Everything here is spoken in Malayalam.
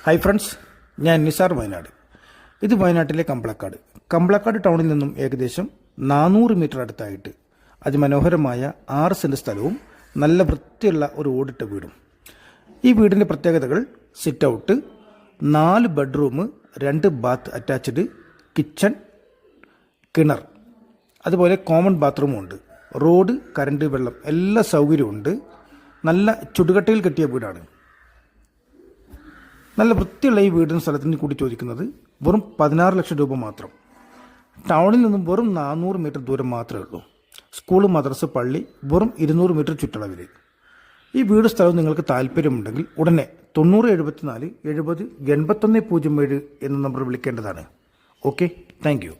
ഹായ് ഫ്രണ്ട്സ്, ഞാൻ നിസാർ വയനാട്. ഇത് വയനാട്ടിലെ കമ്പളക്കാട് ടൗണിൽ നിന്നും ഏകദേശം 400 മീറ്റർ അടുത്തായിട്ട് അതിമനോഹരമായ 6 സെൻറ്റ് സ്ഥലവും നല്ല വൃത്തിയുള്ള ഒരു ഓടിട്ട വീടും. ഈ വീടിൻ്റെ പ്രത്യേകതകൾ: sit out, 4 bedroom, 2 bath attached, kitchen, കിണർ, അതുപോലെ കോമൺ ബാത്റൂമും ഉണ്ട്. റോഡ്, കറണ്ട്, വെള്ളം എല്ലാ സൗകര്യമുണ്ട്. നല്ല ചുടുകട്ടയിൽ കെട്ടിയ വീടാണ്. നല്ല വൃത്തിയുള്ള ഈ വീടിന് സ്ഥലത്തിന് കൂടി ചോദിക്കുന്നത് വെറും 16 ലക്ഷം രൂപ മാത്രം. ടൗണിൽ നിന്നും വെറും 400 മീറ്റർ ദൂരം മാത്രമേ ഉള്ളൂ. സ്കൂൾ, മദ്രസ, പള്ളി വെറും 200 മീറ്റർ ചുറ്റളവിൽ. ഈ വീട് സ്ഥലവും നിങ്ങൾക്ക് താല്പര്യമുണ്ടെങ്കിൽ ഉടനെ 9074 70 8107 എന്ന നമ്പർ വിളിക്കേണ്ടതാണ്. Okay, thank U.